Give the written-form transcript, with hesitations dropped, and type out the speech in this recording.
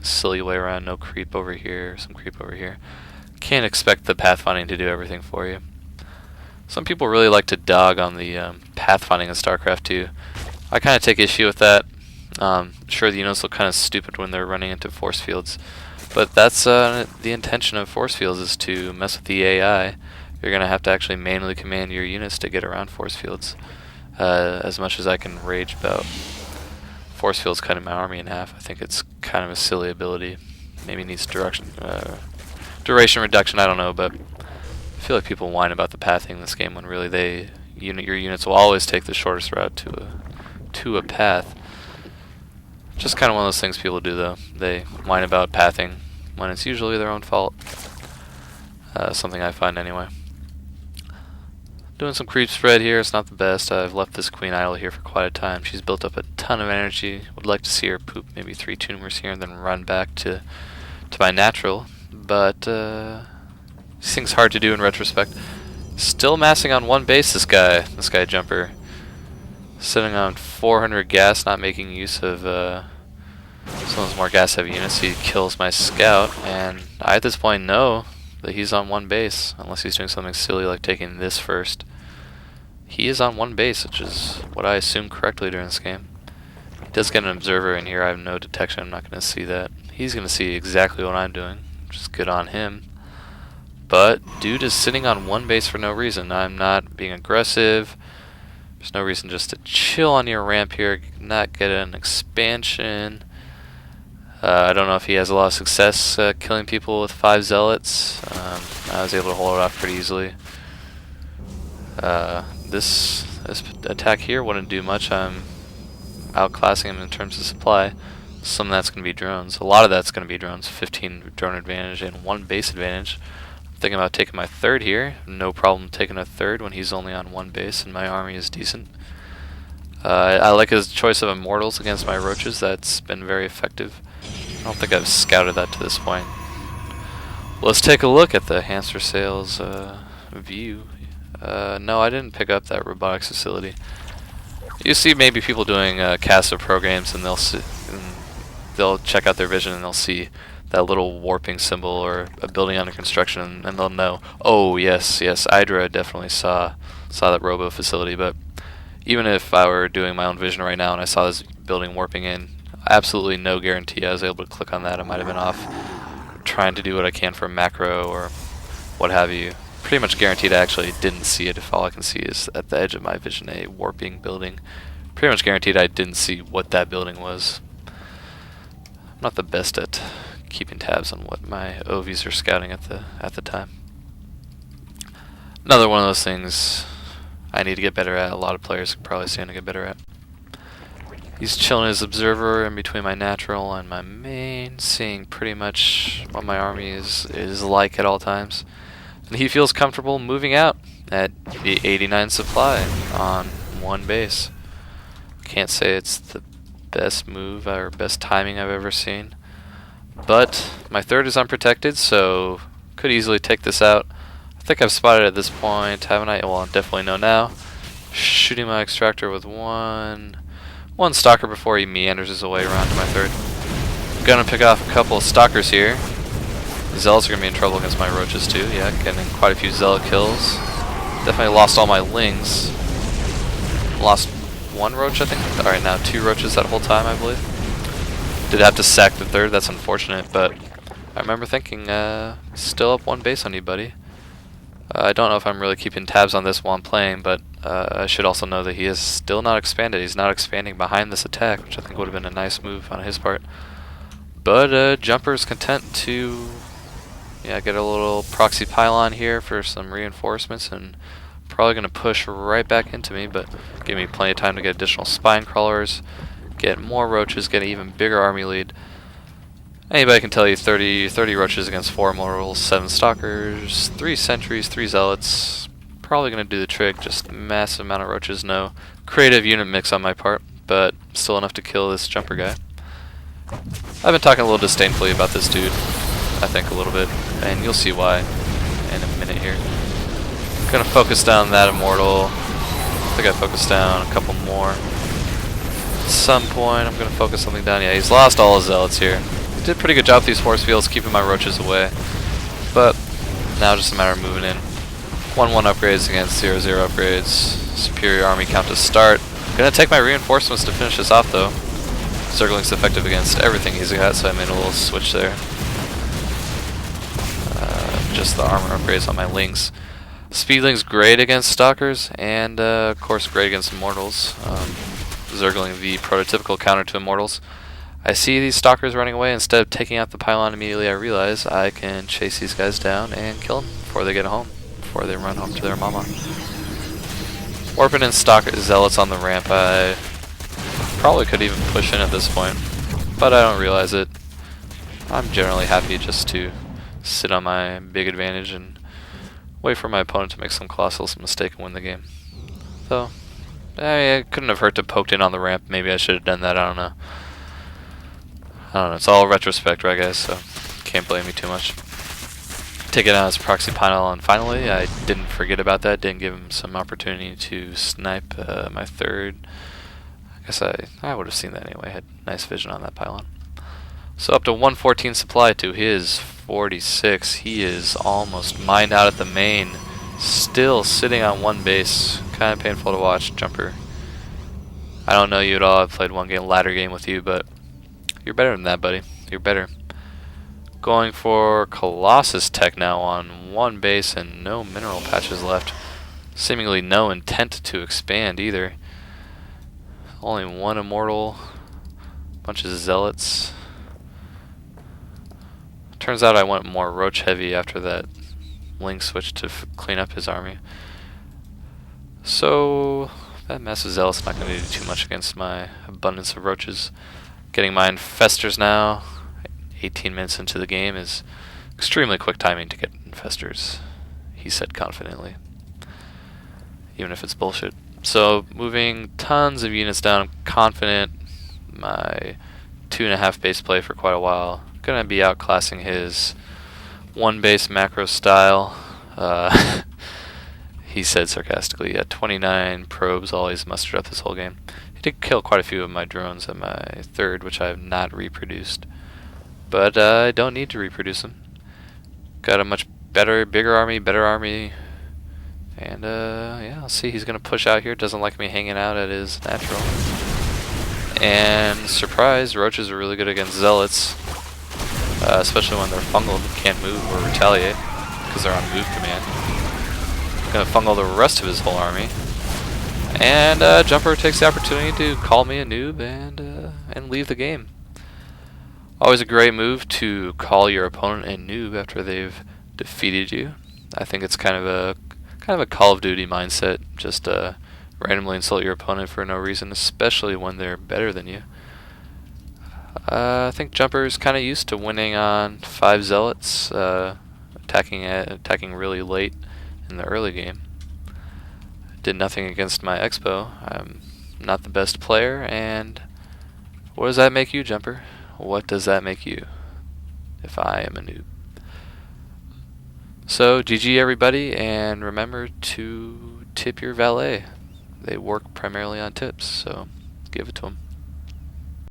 silly way around. No creep over here, some creep over here. Can't expect the pathfinding to do everything for you. Some people really like to dog on the pathfinding in Starcraft 2. I kind of take issue with that. Sure, the units look kind of stupid when they're running into force fields, but that's the intention of force fields, is to mess with the AI. You're going to have to actually manually command your units to get around force fields. As much as I can rage about force fields cutting my army in half, I think it's kind of a silly ability. Maybe needs duration reduction, I don't know, but I feel like people whine about the pathing in this game when really your units will always take the shortest route to a path. Just kind of one of those things people do, though. They whine about pathing when it's usually their own fault. Something I find anyway. Doing some creep spread here. It's not the best. I've left this queen idle here for quite a time. She's built up a ton of energy. Would like to see her poop maybe 3 tumors here and then run back to my natural. But these things hard to do in retrospect. Still massing on one base, this guy JuMpEr. Sitting on 400 gas, not making use of some of those more gas heavy units. He kills my scout, and I at this point know that he's on one base, unless he's doing something silly like taking this first. He is on one base, which is what I assumed correctly during this game. He does get an observer in here. I have no detection. I'm not going to see that. He's going to see exactly what I'm doing, which is good on him. But dude is sitting on one base for no reason. I'm not being aggressive. There's no reason just to chill on your ramp here, not get an expansion. I don't know if he has a lot of success killing people with 5 zealots. I was able to hold it off pretty easily. This attack here wouldn't do much. I'm outclassing him in terms of supply. Some of that's going to be drones. A lot of that's going to be drones. 15 drone advantage and 1 base advantage. I'm thinking about taking my 3rd here. No problem taking a 3rd when he's only on 1 base and my army is decent. I like his choice of immortals against my roaches. That's been very effective. I don't think I've scouted that to this point. Let's take a look at the HamsterSales view. No, I didn't pick up that robotics facility. You see maybe people doing cast of programs, and they'll check out their vision and they'll see that little warping symbol or a building under construction, and they'll know, oh yes, Hydra definitely saw that robo facility. But even if I were doing my own vision right now and I saw this building warping in, absolutely no guarantee I was able to click on that. I might have been off trying to do what I can for macro or what have you. Pretty much guaranteed I actually didn't see it if all I can see is at the edge of my vision a warping building. Pretty much guaranteed I didn't see what that building was. I'm not the best at keeping tabs on what my OVs are scouting at the time. Another one of those things I need to get better at. A lot of players could probably stand to get better at. He's chilling his observer in between my natural and my main, seeing pretty much what my army is like at all times. And he feels comfortable moving out at the 89 supply on 1 base. Can't say it's the best move or best timing I've ever seen. But my 3rd is unprotected, so could easily take this out. I think I've spotted at this point, haven't I? Well, I definitely know now. Shooting my extractor with one stalker before he meanders his way around to my 3rd. I'm gonna pick off a couple of stalkers here. The zealots are gonna be in trouble against my roaches too. Yeah, getting quite a few zealot kills. Definitely lost all my lings. Lost 1 roach, I think. Alright, now 2 roaches that whole time, I believe. Did have to sack the 3rd, that's unfortunate, but I remember thinking, still up 1 base on you, buddy. I don't know if I'm really keeping tabs on this while I'm playing, but I should also know that he is still not expanded. He's not expanding behind this attack, which I think would have been a nice move on his part. But JuMpEr is content to get a little proxy pylon here for some reinforcements, and probably going to push right back into me, but give me plenty of time to get additional spine crawlers, get more roaches, get an even bigger army lead. Anybody can tell you 30 roaches against 4 immortals, 7 stalkers, 3 sentries, 3 zealots. Probably going to do the trick, just massive amount of roaches, no creative unit mix on my part, but still enough to kill this JuMpEr guy. I've been talking a little disdainfully about this dude, I think a little bit, and you'll see why in a minute here. I'm going to focus down that immortal. I think I focused down a couple more. At some point I'm going to focus something down. Yeah, he's lost all his zealots here. Did a pretty good job with these force fields, keeping my roaches away. But now just a matter of moving in. 1-1 upgrades against 0-0 upgrades. Superior army count to start. Gonna take my reinforcements to finish this off though. Zergling's effective against everything he's got, so I made a little switch there. Just the armor upgrades on my lings. Speedling's great against stalkers, and of course great against immortals. Zergling the prototypical counter to immortals. I see these stalkers running away. Instead of taking out the pylon immediately, I realize I can chase these guys down and kill them before they get home, before they run home to their mama. Orphan and stalker zealots on the ramp. I probably could even push in at this point, but I don't realize it. I'm generally happy just to sit on my big advantage and wait for my opponent to make some colossal mistake and win the game. So, it couldn't have hurt to poke in on the ramp. Maybe I should have done that. I don't know. It's all retrospect, right, guys? So can't blame me too much. Take it out as proxy pylon. Finally, I didn't forget about that. Didn't give him some opportunity to snipe my third. I guess I would have seen that anyway. Had nice vision on that pylon. So up to 114 supply to his 46. He is almost mined out at the main. Still sitting on one base. Kind of painful to watch, JuMpEr. I don't know you at all. I've played one ladder game with you, but you're better than that, buddy. You're better. Going for Colossus tech now on one base and no mineral patches left. Seemingly no intent to expand either. Only one immortal. Bunch of zealots. Turns out I went more roach heavy after that link switch to clean up his army. So that massive zealot's not going to do too much against my abundance of roaches. Getting my infestors now. 18 minutes into the game is extremely quick timing to get infestors, he said confidently. Even if it's bullshit. So moving tons of units down. I'm confident. My 2.5 base play for quite a while. Gonna be outclassing his one base macro style. He said sarcastically. 29 probes all he's mustered up this whole game. He did kill quite a few of my drones at my third, which I have not reproduced. But I don't need to reproduce them. Got a much bigger army, better army. And yeah, I'll see. He's going to push out here. Doesn't like me hanging out at his natural. And surprise, roaches are really good against zealots. Especially when they're fungal and can't move or retaliate. Because they're on move command. Going to fungal the rest of his whole army. And JuMpEr takes the opportunity to call me a noob and leave the game. Always a great move to call your opponent a noob after they've defeated you. I think it's kind of a Call of Duty mindset. Just randomly insult your opponent for no reason, especially when they're better than you. I think JuMpEr is kind of used to winning on 5 zealots, attacking really late in the early game. Did nothing against my expo. I'm not the best player, and what does that make you, JuMpEr? What does that make you if I am a noob? So GG everybody, and remember to tip your valet. They work primarily on tips, so give it to them.